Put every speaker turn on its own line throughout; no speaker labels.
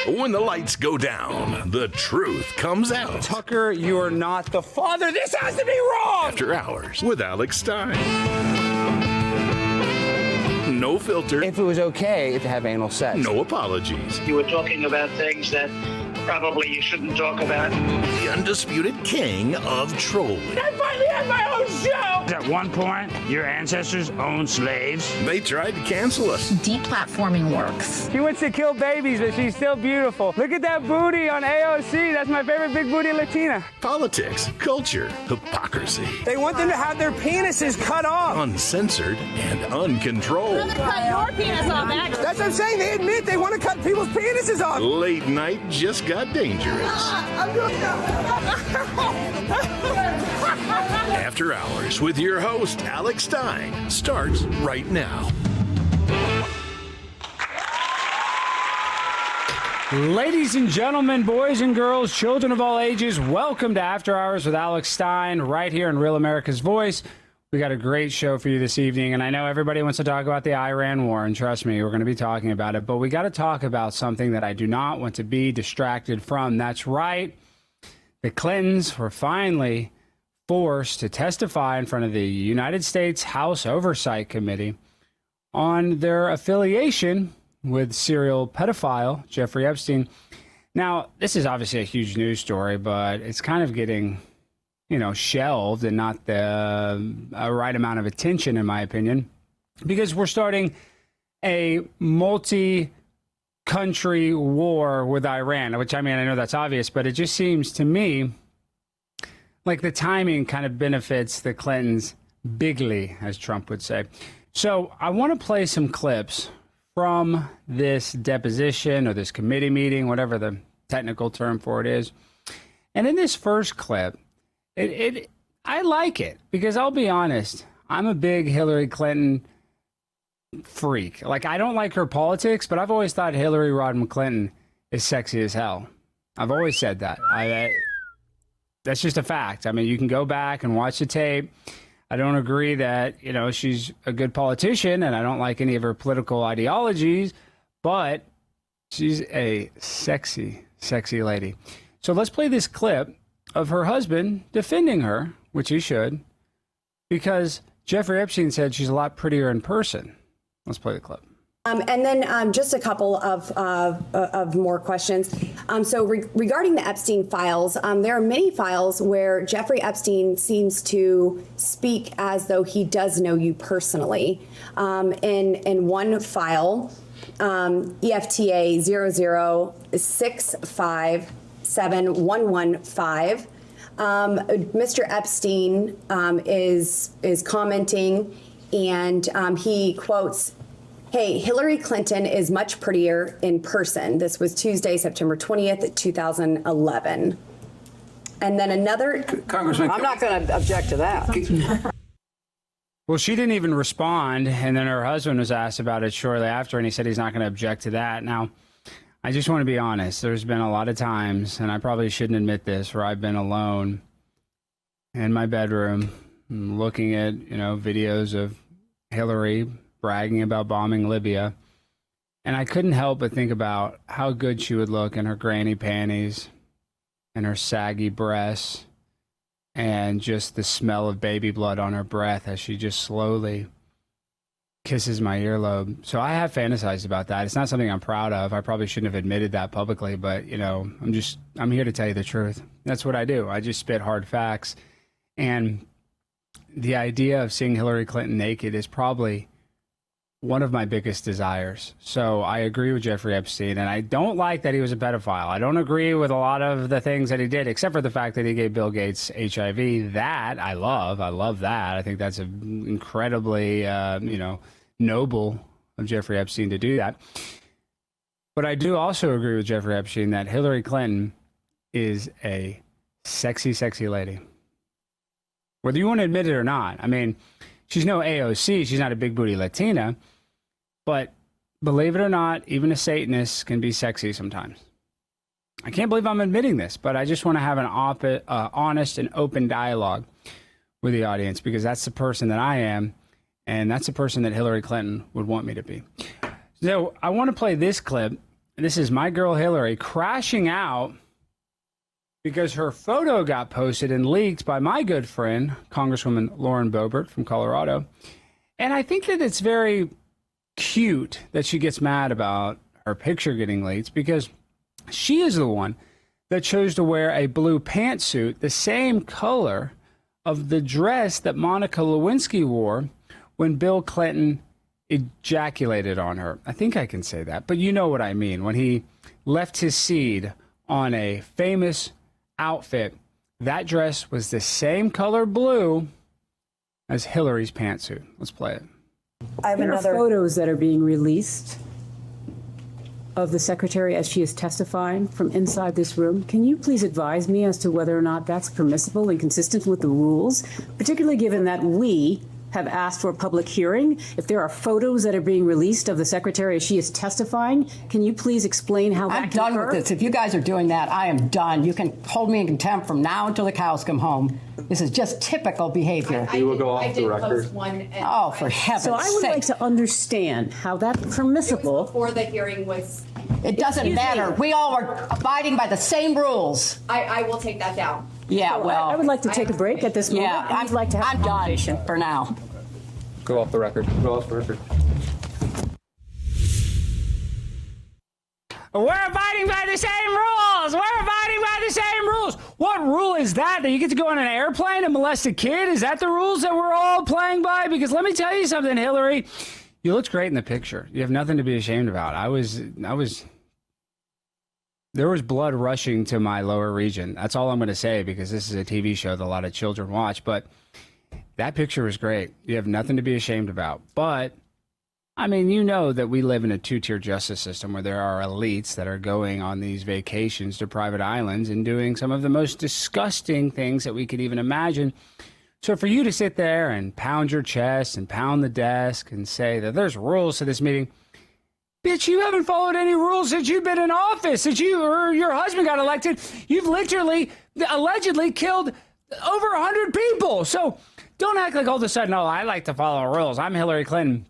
When the lights go down, the truth comes out.
Tucker, you are not the father. This has to be wrong!
After Hours with Alex Stein. No filter.
If it was okay to have anal sex.
No apologies.
You were talking about things that probably you shouldn't talk about.
The undisputed king of trolling.
I finally had my own show!
At one point, your ancestors owned slaves.
They tried to cancel us.
Deplatforming works.
She wants to kill babies, but she's still beautiful. Look at that booty on AOC. That's my favorite big booty Latina.
Politics, culture, hypocrisy.
They want them to have their penises cut off.
Uncensored and uncontrolled.
Cut your penis off, Max.
That's what I'm saying. They admit they want to cut people's penises off.
Late night just got dangerous. After Hours with your host, Alex Stein, starts right now.
Ladies and gentlemen, boys and girls, children of all ages, welcome to After Hours with Alex Stein, right here in Real America's Voice. We got a great show for you this evening, and I know everybody wants to talk about the Iran war, and trust me, we're going to be talking about it, but we got to talk about something that I do not want to be distracted from. That's right. The Clintons were finally forced to testify in front of the United States House Oversight Committee on their affiliation with serial pedophile Jeffrey Epstein. Now, this is obviously a huge news story, but it's kind of getting, shelved and not the right amount of attention, in my opinion, because we're starting a multi-country war with Iran, which, I know that's obvious, but it just seems to me like the timing kind of benefits the Clintons bigly, as Trump would say. So I want to play some clips from this deposition or this committee meeting, whatever the technical term for it is. And in this first clip, I like it because I'll be honest, I'm a big Hillary Clinton freak. Like, I don't like her politics, but I've always thought Hillary Rodham Clinton is sexy as hell. I've always said that. That's just a fact. You can go back and watch the tape. I don't agree that, she's a good politician, and I don't like any of her political ideologies, but she's a sexy, sexy lady. So let's play this clip of her husband defending her, which he should, because Jeffrey Epstein said she's a lot prettier in person. Let's play the clip.
And then just a couple of more questions. Regarding the Epstein files, there are many files where Jeffrey Epstein seems to speak as though he does know you personally. In one file, EFTA 006571115, Mr. Epstein is commenting, and he quotes, "Hey, Hillary Clinton is much prettier in person." This was Tuesday, September 20th, 2011. And then another...
Congressman, I'm not going to object to that.
Well, she didn't even respond, and then her husband was asked about it shortly after, and he said he's not going to object to that. Now, I just want to be honest. There's been a lot of times, and I probably shouldn't admit this, where I've been alone in my bedroom looking at, videos of Hillary bragging about bombing Libya. And I couldn't help but think about how good she would look in her granny panties and her saggy breasts and just the smell of baby blood on her breath as she just slowly kisses my earlobe. So I have fantasized about that. It's not something I'm proud of. I probably shouldn't have admitted that publicly, but I'm here to tell you the truth. That's what I do. I just spit hard facts. And the idea of seeing Hillary Clinton naked is probably one of my biggest desires. So I agree with Jeffrey Epstein, and I don't like that he was a pedophile. I don't agree with a lot of the things that he did, except for the fact that he gave Bill Gates HIV. That I love. I love that. I think that's incredibly, noble of Jeffrey Epstein to do that. But I do also agree with Jeffrey Epstein that Hillary Clinton is a sexy, sexy lady. Whether you want to admit it or not. She's no AOC. She's not a big booty Latina. But believe it or not, even a Satanist can be sexy sometimes. I can't believe I'm admitting this, but I just want to have an honest and open dialogue with the audience, because that's the person that I am, and that's the person that Hillary Clinton would want me to be. So I want to play this clip this is my girl Hillary crashing out because her photo got posted and leaked by my good friend, Congresswoman Lauren Boebert from Colorado. And I think that it's very cute that she gets mad about her picture getting leaked because she is the one that chose to wear a blue pantsuit, the same color of the dress that Monica Lewinsky wore when Bill Clinton ejaculated on her. I think I can say that, but you know what I mean. When he left his seed on a famous outfit, that dress was the same color blue as Hillary's pantsuit. Let's play it.
I have another photos that are being released of the secretary as she is testifying from inside this room. Can you please advise me as to whether or not that's permissible and consistent with the rules, particularly given that we have asked for a public hearing? If there are photos that are being released of the secretary as she is testifying, can you please explain how that can
I'm done
occur?
with this. If you guys are doing that, I am done. You can hold me in contempt from now until the cows come home. This is just typical behavior.
We will go off the record.
Oh, for heaven's sake.
So I would like to understand how that's permissible.
Before the hearing was.
It doesn't matter. We all are abiding by the same rules.
I will take that down.
Yeah, well.
I would like to take a break at this moment.
Yeah,
and I'd like to have
I'm
a conversation
done for now.
Go off the record. Go off the record.
We're abiding by the same rules. We're abiding by the same rules. What rule is that? That you get to go on an airplane and molest a kid? Is that the rules that we're all playing by? Because let me tell you something, Hillary. You looked great in the picture. You have nothing to be ashamed about. There was blood rushing to my lower region. That's all I'm going to say because this is a TV show that a lot of children watch. But that picture was great. You have nothing to be ashamed about. But, I mean, you know that we live in a two-tier justice system where there are elites that are going on these vacations to private islands and doing some of the most disgusting things that we could even imagine. So for you to sit there and pound your chest and pound the desk and say that there's rules to this meeting, bitch, you haven't followed any rules since you've been in office, since you or your husband got elected. You've literally, allegedly killed over 100 people. So don't act like all of a sudden, oh, I like to follow rules. I'm Hillary Clinton.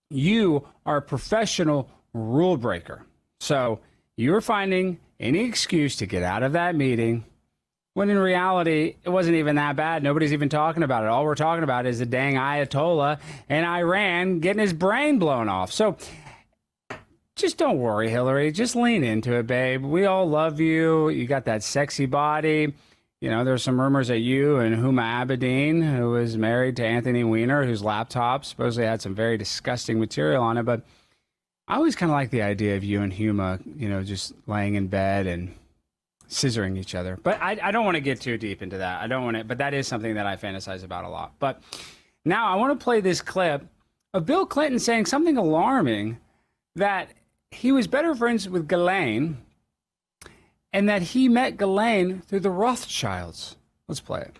You are a professional rule breaker. So you're finding any excuse to get out of that meeting when in reality, it wasn't even that bad. Nobody's even talking about it. All we're talking about is the dang Ayatollah in Iran getting his brain blown off. So just don't worry, Hillary. Just lean into it, babe. We all love you. You got that sexy body. You know, there's some rumors that you and Huma Abedin, who is married to Anthony Weiner, whose laptop supposedly had some very disgusting material on it. But I always kind of like the idea of you and Huma, you know, just laying in bed and scissoring each other. But I don't want to get too deep into that. I don't want to, but that is something that I fantasize about a lot. But now I want to play this clip of Bill Clinton saying something alarming, that he was better friends with Ghislaine and that he met Ghislaine through the Rothschilds. Let's play it.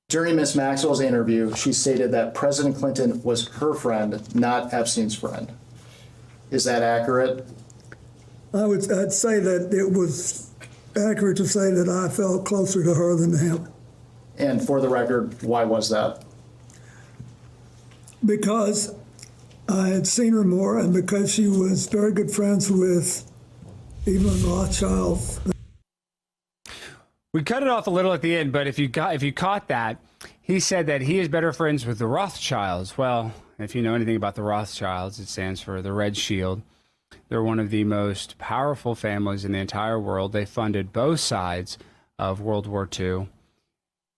During Ms. Maxwell's interview, she stated that President Clinton was her friend, not Epstein's friend. Is that accurate?
I'd say that it was accurate to say that I felt closer to her than to him.
And for the record, why was that?
Because I had seen her more and because she was very good friends with even Rothschild.
We cut it off a little at the end, but if you caught that, he said that he is better friends with the Rothschilds. Well, if you know anything about the Rothschilds, it stands for the Red Shield. They're one of the most powerful families in the entire world. They funded both sides of World War II.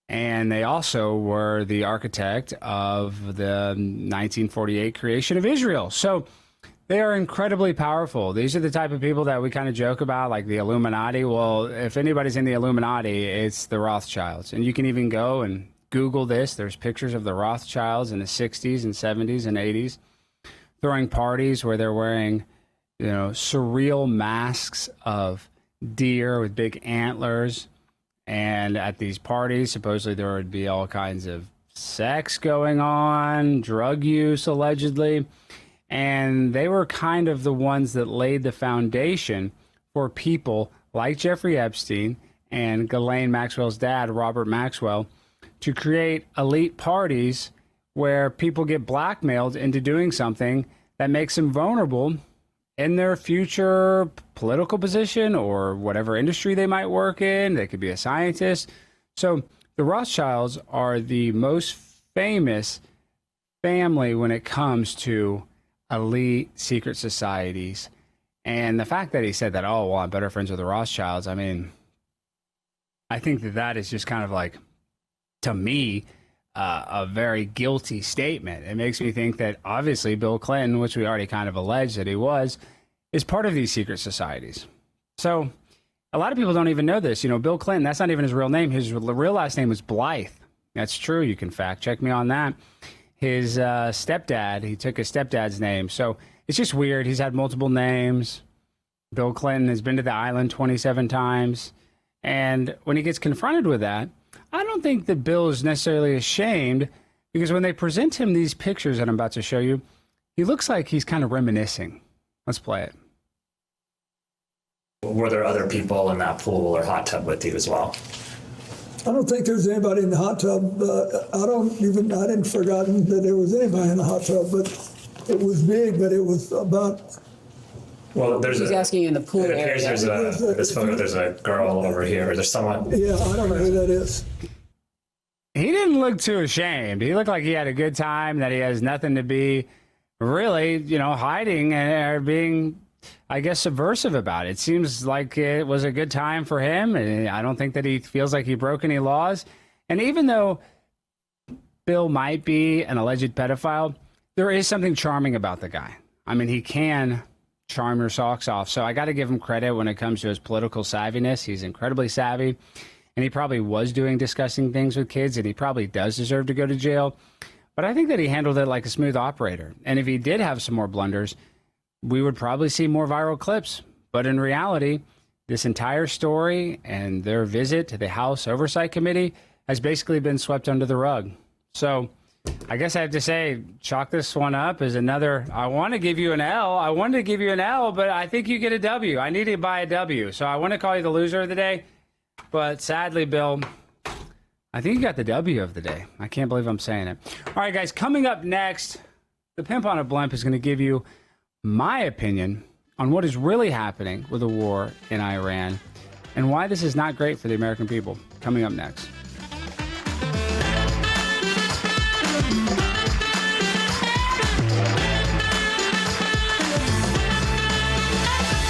And they also were the architect of the 1948 creation of Israel. So they are incredibly powerful. These are the type of people that we kind of joke about, like the Illuminati. Well, if anybody's in the Illuminati, it's the Rothschilds. And you can even go and Google this. There's pictures of the Rothschilds in the 60s and 70s and 80s throwing parties where they're wearing, you know, surreal masks of deer with big antlers. And at these parties, supposedly there would be all kinds of sex going on, drug use, allegedly. And they were kind of the ones that laid the foundation for people like Jeffrey Epstein and Ghislaine Maxwell's dad, Robert Maxwell, to create elite parties where people get blackmailed into doing something that makes them vulnerable in their future political position or whatever industry they might work in. They could be a scientist. So the Rothschilds are the most famous family when it comes to elite secret societies. And the fact that he said that, oh, well, I'm better friends with the Rothschilds, I mean, I think that is just kind of like, to me, a very guilty statement. It makes me think that obviously Bill Clinton, which we already kind of alleged that he was, is part of these secret societies. So a lot of people don't even know this. You know, Bill Clinton, that's not even his real name. His real last name was Blythe. That's true. You can fact check me on that. His stepdad, he took his stepdad's name. So it's just weird. He's had multiple names. Bill Clinton has been to the island 27 times. And when he gets confronted with that, I don't think that Bill is necessarily ashamed, because when they present him these pictures that I'm about to show you, he looks like he's kind of reminiscing. Let's play it.
Were there other people in that pool or hot tub with you as well?
I don't think there's anybody in the hot tub. I didn't forgotten that there was anybody in the hot tub, but it was big, but it was about.
Well,
He's asking in the pool
it appears
area.
This photo, there's a girl over here. There's someone.
Yeah, I don't know who that is.
He didn't look too ashamed. He looked like he had a good time, that he has nothing to be really, hiding or being, I guess, subversive about it. It seems like it was a good time for him. And I don't think that he feels like he broke any laws. And even though Bill might be an alleged pedophile, there is something charming about the guy. I mean, he can charm your socks off. So I got to give him credit when it comes to his political savviness. He's incredibly savvy, and he probably was doing disgusting things with kids, and he probably does deserve to go to jail. But I think that he handled it like a smooth operator. And if he did have some more blunders, we would probably see more viral clips. But in reality, this entire story and their visit to the House Oversight Committee has basically been swept under the rug. So I guess I have to say, chalk this one up as another. I want to give you an L. I wanted to give you an L, but I think you get a W. I need to buy a W. So I want to call you the loser of the day. But sadly, Bill, I think you got the W of the day. I can't believe I'm saying it. All right, guys, coming up next, the Pimp on a Blimp is going to give you my opinion on what is really happening with the war in Iran and why this is not great for the American people. Coming up next.